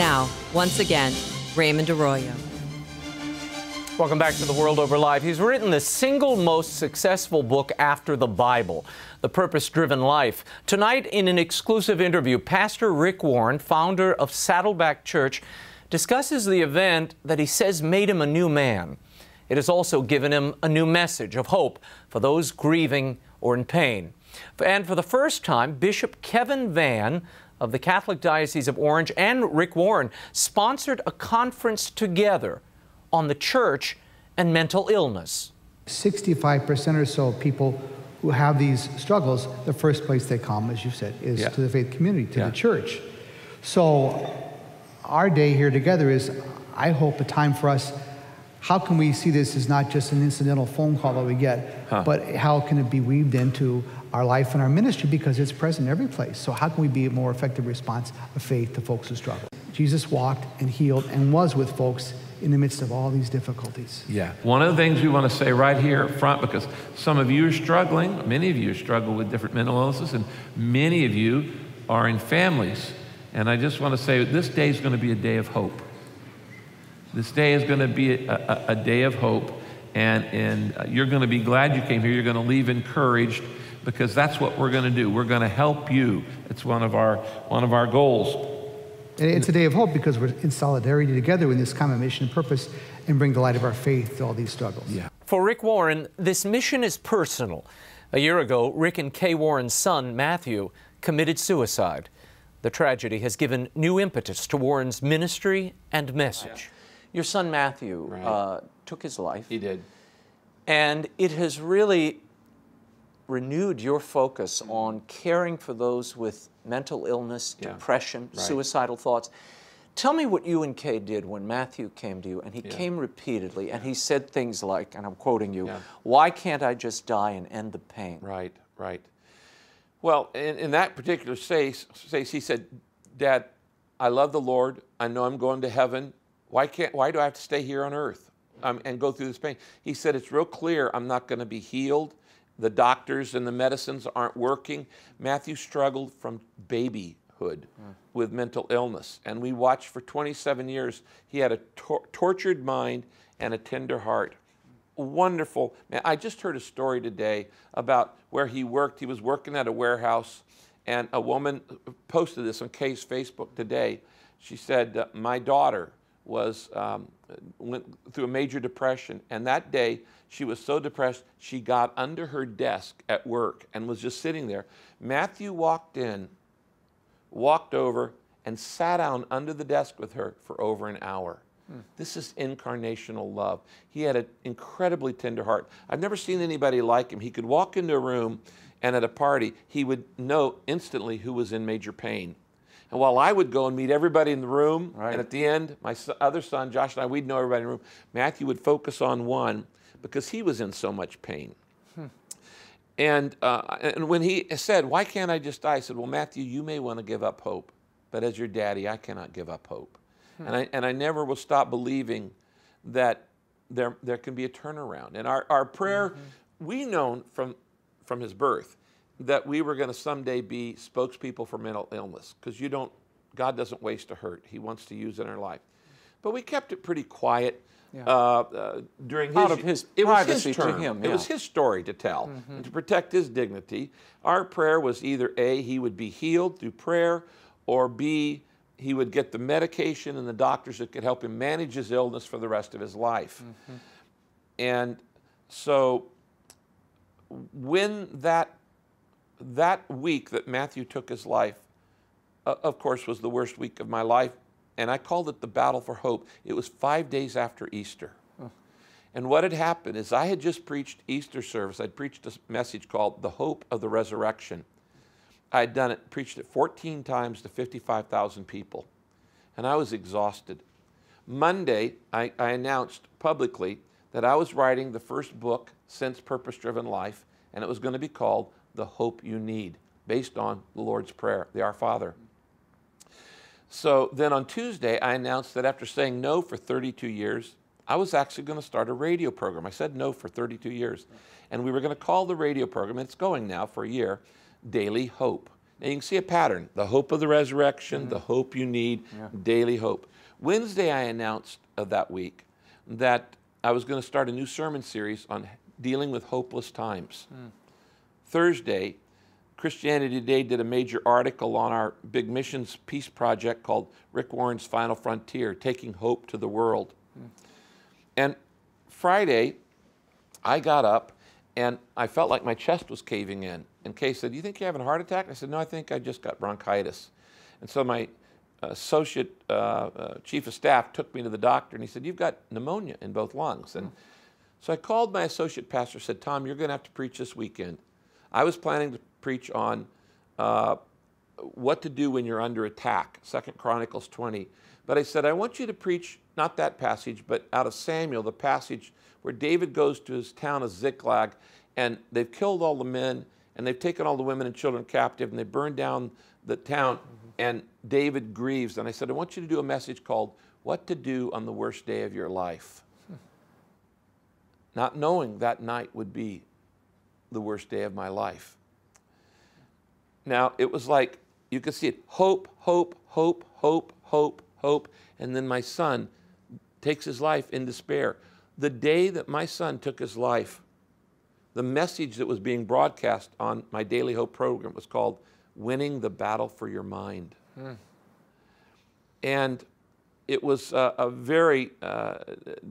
Now, once again, Raymond Arroyo. Welcome back to The World Over Live. He's written the single most successful book after the Bible, The Purpose-Driven Life. Tonight, in an exclusive interview, Pastor Rick Warren, founder of Saddleback Church, discusses the event that he says made him a new man. It has also given him a new message of hope for those grieving or in pain. And for the first time, Bishop Kevin Vann of the Catholic Diocese of Orange and Rick Warren sponsored a conference together on the church and mental illness. 65% or so of people who have these struggles, the first place they come, as you said, is to the faith community, to the church. So our day here together is, I hope, a time for us. How can we see this as not just an incidental phone call that we get, but how can it be weaved into our life and our ministry, because it's present every place. So how can we be a more effective response of faith to folks who struggle? Jesus walked and healed and was with folks in the midst of all these difficulties. Yeah. One of the things we want to say right here up front, because some of you are struggling, many of you struggle with different mental illnesses, and many of you are in families. And I just want to say this day is going to be a day of hope. This day is going to be a day of hope, and you're going to be glad you came here. You're going to leave encouraged, because that's what we're going to do. We're going to help you. It's one of our goals. And it's a day of hope because we're in solidarity together in this common mission and purpose, and bring the light of our faith to all these struggles. Yeah. For Rick Warren, this mission is personal. A year ago, Rick and Kay Warren's son, Matthew, committed suicide. The tragedy has given new impetus to Warren's ministry and message. Your son, Matthew, took his life. He did. And it has really renewed your focus on caring for those with mental illness, depression, suicidal thoughts. Tell me what you and Kay did when Matthew came to you, and he came repeatedly, and he said things like, and I'm quoting you, why can't I just die and end the pain? Right, right. Well, in that particular case, he said, Dad, I love the Lord. I know I'm going to heaven. Why do I have to stay here on earth and go through this pain? He said, it's real clear I'm not going to be healed. The doctors and the medicines aren't working. Matthew struggled from babyhood with mental illness. And we watched for 27 years. He had a tortured mind and a tender heart. Wonderful. Man, I just heard a story today about where he worked. He was working at a warehouse, and a woman posted this on Kay's Facebook today. She said, my daughter went through a major depression, and that day she was so depressed she got under her desk at work and was just sitting there. Matthew walked over and sat down under the desk with her for over an hour. This is incarnational love. He had an incredibly tender heart. I've never seen anybody like him. He could walk into a room, and at a party he would know instantly who was in major pain. And while I would go and meet everybody in the room, and at the end, my other son, Josh, and I, we'd know everybody in the room, Matthew would focus on one because he was in so much pain. And when he said, why can't I just die? I said, well, Matthew, you may want to give up hope, but as your daddy, I cannot give up hope. And I never will stop believing that there can be a turnaround. And our prayer, we known from his birth, that we were going to someday be spokespeople for mental illness, because God doesn't waste a hurt. He wants to use it in our life. But we kept it pretty quiet during his privacy to him. It was his story to tell, and to protect his dignity. Our prayer was either A, he would be healed through prayer, or B, he would get the medication and the doctors that could help him manage his illness for the rest of his life. And so when that week that Matthew took his life, of course, was the worst week of my life, and I called it the Battle for Hope. It was 5 days after Easter. And what had happened is I had just preached Easter service. I'd preached a message called The Hope of the Resurrection. I had preached it 14 times to 55,000 people, and I was exhausted. Monday, I announced publicly that I was writing the first book since Purpose-Driven Life, and it was going to be called The Hope You Need, based on the Lord's Prayer, the Our Father. So then on Tuesday, I announced that after saying no for 32 years, I was actually going to start a radio program. I said no for 32 years. And we were going to call the radio program, and it's going now for a year, Daily Hope. Now you can see a pattern, the hope of the resurrection, the hope you need, daily hope. Wednesday I announced that week that I was going to start a new sermon series on dealing with hopeless times. Thursday, Christianity Today did a major article on our big missions peace project called Rick Warren's Final Frontier, Taking Hope to the World. And Friday, I got up and I felt like my chest was caving in. And Kay said, "Do you think you're having a heart attack?" I said, "No, I think I just got bronchitis." And so my associate chief of staff took me to the doctor and he said, "You've got pneumonia in both lungs." And so I called my associate pastor, said, "Tom, you're going to have to preach this weekend." I was planning to preach on what to do when you're under attack, 2 Chronicles 20. But I said, I want you to preach not that passage, but out of Samuel, the passage where David goes to his town of Ziklag, and they've killed all the men, and they've taken all the women and children captive, and they burned down the town, and David grieves. And I said, I want you to do a message called What to Do on the Worst Day of Your Life. Not knowing that night would be the worst day of my life. Now, it was like, you could see it, hope, hope, hope, hope, hope, hope, and then my son takes his life in despair. The day that my son took his life, the message that was being broadcast on my Daily Hope program was called Winning the Battle for Your Mind. And it was a very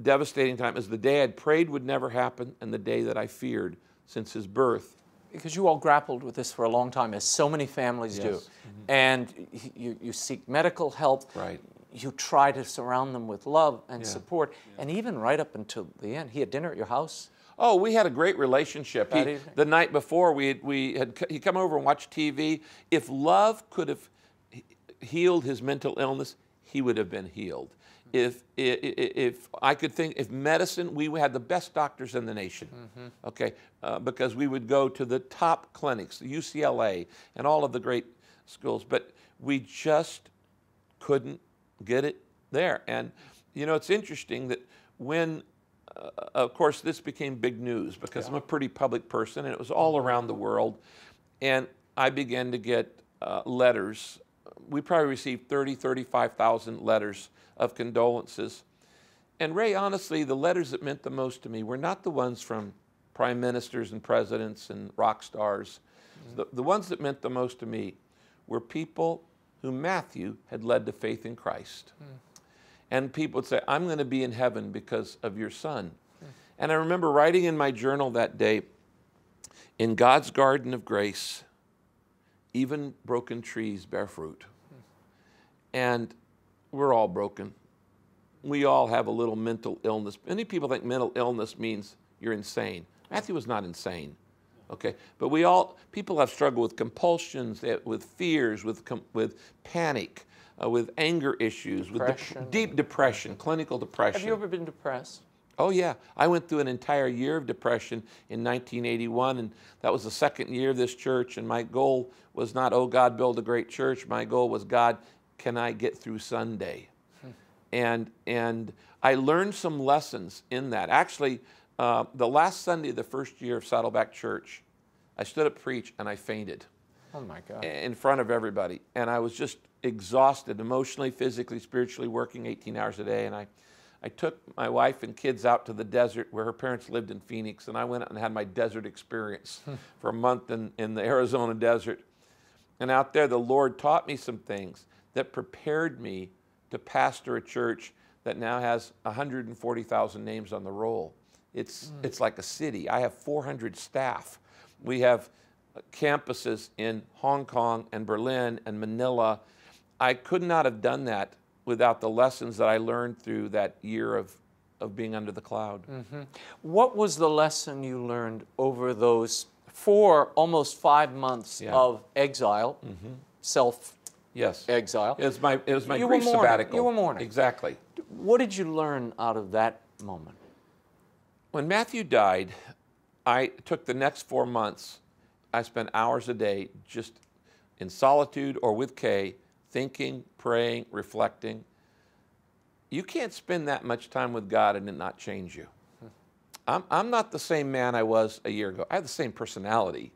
devastating time. It was the day I'd prayed would never happen and the day that I feared since his birth. Because you all grappled with this for a long time, as so many families do. And you seek medical help. Right. You try to surround them with love and support. And even right up until the end, he had dinner at your house? Oh, we had a great relationship. The night before, he'd come over and watch TV. If love could have healed his mental illness, he would have been healed. If I could think, if medicine, we had the best doctors in the nation, okay, because we would go to the top clinics, the UCLA, and all of the great schools, but we just couldn't get it there. And, you know, it's interesting that when, of course, this became big news because I'm a pretty public person, and it was all around the world, and I began to get letters. We probably received 35,000 letters of condolences. And Ray, honestly, the letters that meant the most to me were not the ones from prime ministers and presidents and rock stars. The ones that meant the most to me were people who Matthew had led to faith in Christ. And people would say, I'm going to be in heaven because of your son. And I remember writing in my journal that day, in God's garden of grace, even broken trees bear fruit. And we're all broken. We all have a little mental illness. Many people think mental illness means you're insane. Matthew was not insane, okay? But people have struggled with compulsions, with fears, with panic, with anger issues, depression. with deep depression, clinical depression. Have you ever been depressed? Oh yeah, I went through an entire year of depression in 1981, and that was the second year of this church, and my goal was not, oh God, build a great church. My goal was, God, can I get through Sunday? And I learned some lessons in that. Actually, the last Sunday of the first year of Saddleback Church, I stood up to preach and I fainted. Oh my God. In front of everybody. And I was just exhausted, emotionally, physically, spiritually, working 18 hours a day. And I took my wife and kids out to the desert where her parents lived in Phoenix, and I went out and had my desert experience for a month in the Arizona desert. And out there, the Lord taught me some things that prepared me to pastor a church that now has 140,000 names on the roll. It's like a city. I have 400 staff. We have campuses in Hong Kong and Berlin and Manila. I could not have done that without the lessons that I learned through that year of being under the cloud. What was the lesson you learned over those almost 5 months of exile, self-exile? It was my grief sabbatical. You were mourning. Exactly. What did you learn out of that moment? When Matthew died, I took the next 4 months, I spent hours a day just in solitude or with Kay, thinking, praying, reflecting. You can't spend that much time with God and it not change you. I'm not the same man I was a year ago. I have the same personality,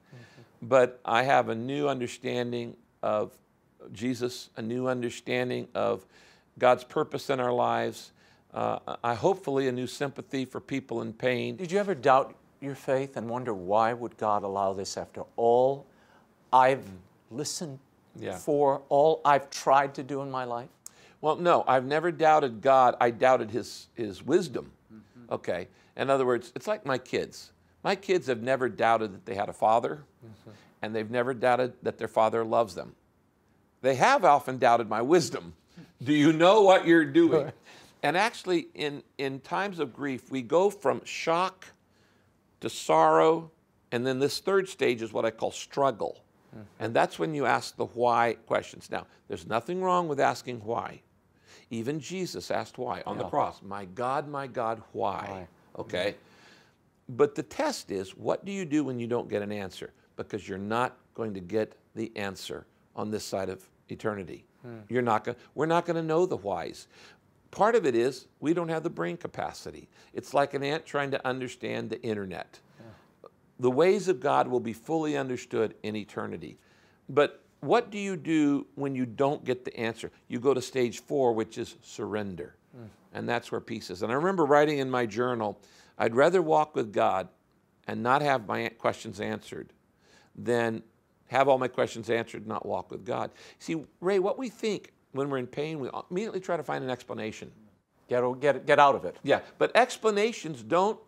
but I have a new understanding of Jesus, a new understanding of God's purpose in our lives, hopefully a new sympathy for people in pain. Did you ever doubt your faith and wonder why would God allow this after all I've listened for, all I've tried to do in my life? Well, no, I've never doubted God. I doubted His wisdom. Okay. In other words, it's like my kids. My kids have never doubted that they had a father, and they've never doubted that their father loves them. They have often doubted my wisdom. Do you know what you're doing? And actually, in times of grief, we go from shock to sorrow, and then this third stage is what I call struggle. And that's when you ask the why questions. Now, there's nothing wrong with asking why. Even Jesus asked why on the cross. My God, why? Okay? But the test is, what do you do when you don't get an answer? Because you're not going to get the answer on this side of eternity. We're not going to know the whys. Part of it is we don't have the brain capacity. It's like an ant trying to understand the internet. The ways of God will be fully understood in eternity. But what do you do when you don't get the answer? You go to stage 4, which is surrender. And that's where peace is. And I remember writing in my journal, I'd rather walk with God and not have my questions answered than have all my questions answered and not walk with God. See, Ray, what we think when we're in pain, we immediately try to find an explanation. Get out of it. Yeah, but explanations don't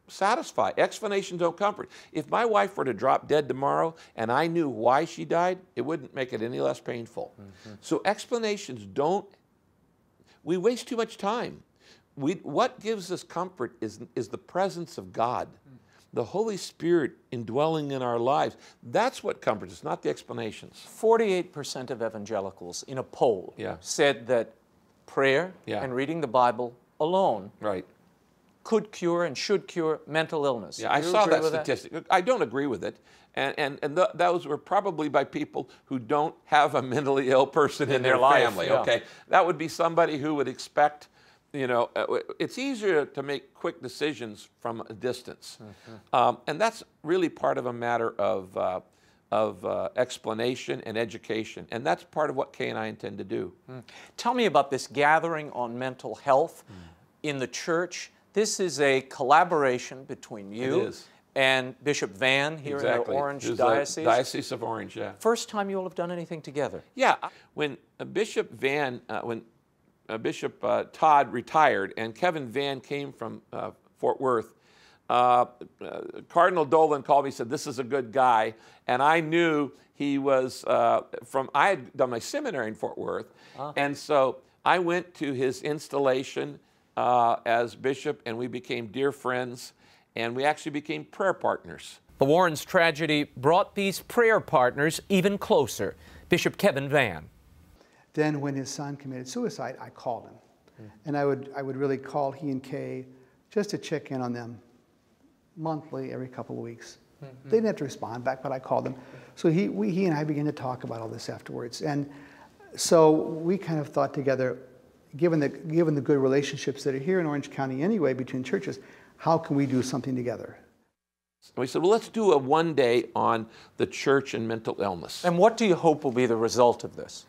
satisfy. Explanations don't comfort. If my wife were to drop dead tomorrow and I knew why she died, it wouldn't make it any less painful. So explanations don't, we waste too much time. What gives us comfort is the presence of God, the Holy Spirit indwelling in our lives. That's what comforts us, not the explanations. 48% of evangelicals in a poll said that prayer and reading the Bible alone could cure and should cure mental illness. Yeah, I saw that statistic. I don't agree with it. And those were probably by people who don't have a mentally ill person in their family. Okay, that would be somebody who would expect, you know, it's easier to make quick decisions from a distance. And that's really part of a matter of explanation and education. And that's part of what Kay and I intend to do. Tell me about this gathering on mental health in the church. This is a collaboration between you and Bishop Vann here in the Orange Diocese. Diocese of Orange, yeah. First time you all have done anything together. Yeah, when Bishop Vann, Bishop Todd retired and Kevin Vann came from Fort Worth, Cardinal Dolan called me and said, this is a good guy. And I knew he was I had done my seminary in Fort Worth. And so I went to his installation as bishop, and we became dear friends, and we actually became prayer partners. The Warrens' tragedy brought these prayer partners even closer. Bishop Kevin Vann. Then when his son committed suicide, I called him. And I would really call he and Kay just to check in on them monthly, every couple of weeks. They didn't have to respond back, but I called them. So he and I began to talk about all this afterwards. And so we kind of thought together, given the good relationships that are here in Orange County anyway between churches, how can we do something together? And we said, well, let's do a one day on the church and mental illness. And what do you hope will be the result of this?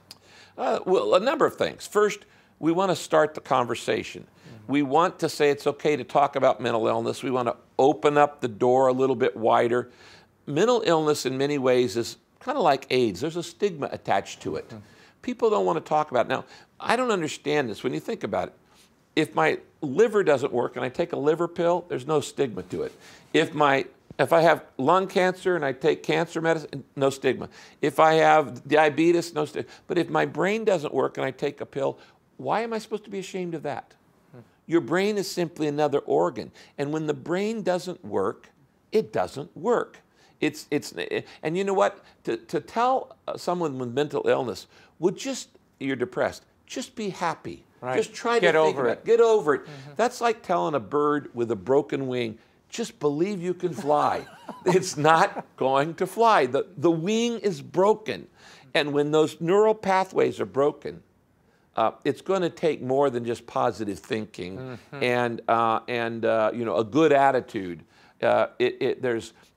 Well, a number of things. First, we want to start the conversation. We want to say it's okay to talk about mental illness. We want to open up the door a little bit wider. Mental illness in many ways is kind of like AIDS. There's a stigma attached to it. People don't want to talk about it. Now, I don't understand this when you think about it. If my liver doesn't work and I take a liver pill, there's no stigma to it. If I have lung cancer and I take cancer medicine, no stigma. If I have diabetes, no stigma. But if my brain doesn't work and I take a pill, why am I supposed to be ashamed of that? Your brain is simply another organ. And when the brain doesn't work, it doesn't work. And you know what? To tell someone with mental illness, you're depressed, just be happy. Right. Just try to get over it. Get over it. That's like telling a bird with a broken wing, just believe you can fly. It's not going to fly. The wing is broken. And when those neural pathways are broken, it's going to take more than just positive thinking and a good attitude. There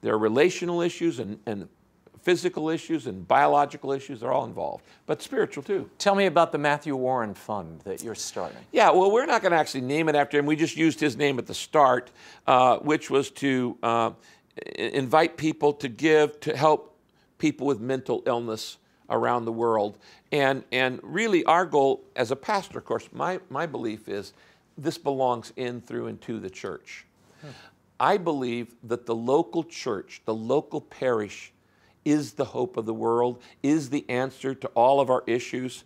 are relational issues and physical issues and biological issues. They're all involved, but spiritual too. Tell me about the Matthew Warren Fund that you're starting. Yeah, well, we're not going to actually name it after him. We just used his name at the start, which was to invite people to give to help people with mental illness around the world. And really our goal as a pastor, of course, my belief is this belongs in, through, and to the church. I believe that the local church, the local parish, is the hope of the world, is the answer to all of our issues,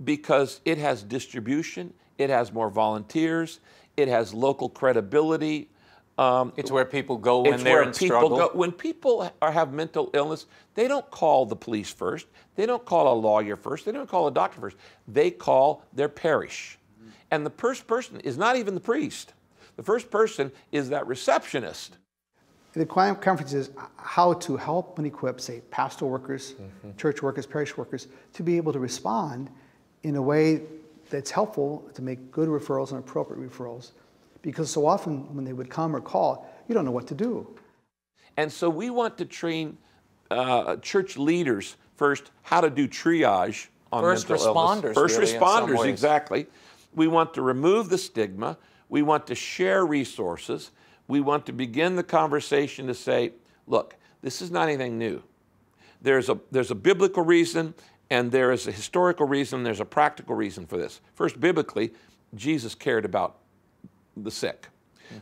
because it has distribution, it has more volunteers, it has local credibility. It's where people go when they're in struggle. When people have mental illness, they don't call the police first, they don't call a lawyer first, they don't call a doctor first, they call their parish. And the first person is not even the priest. The first person is that receptionist. The conference is how to help and equip, say, pastoral workers, church workers, parish workers, to be able to respond in a way that's helpful to make good referrals and appropriate referrals. Because so often when they would come or call, you don't know what to do. And so we want to train church leaders first how to do triage on mental illness. First responders, exactly. We want to remove the stigma. We want to share resources. We want to begin the conversation to say, look, this is not anything new. There's a biblical reason, and there is a historical reason, there's a practical reason for this. First, biblically, Jesus cared about the sick.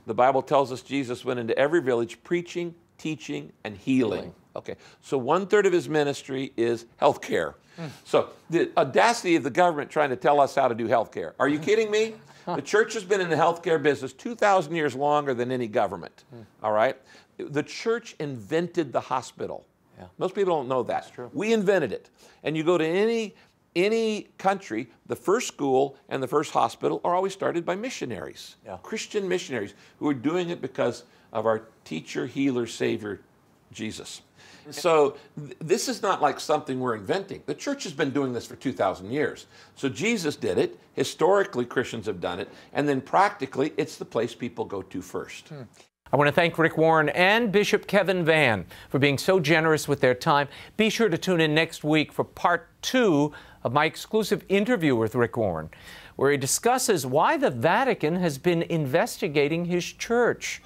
The Bible tells us Jesus went into every village preaching, teaching, and healing. Okay, so 1/3 of his ministry is health care. So the audacity of the government trying to tell us how to do health care. Are you kidding me? The church has been in the healthcare business 2,000 years longer than any government, all right? The church invented the hospital. Yeah. Most people don't know that. That's true. We invented it. And you go to any country, the first school and the first hospital are always started by missionaries, Christian missionaries, who are doing it because of our teacher, healer, savior, Jesus. So this is not like something we're inventing. The church has been doing this for 2,000 years. So Jesus did it. Historically, Christians have done it. And then practically, it's the place people go to first. I want to thank Rick Warren and Bishop Kevin Vann for being so generous with their time. Be sure to tune in next week for part 2 of my exclusive interview with Rick Warren, where he discusses why the Vatican has been investigating his church.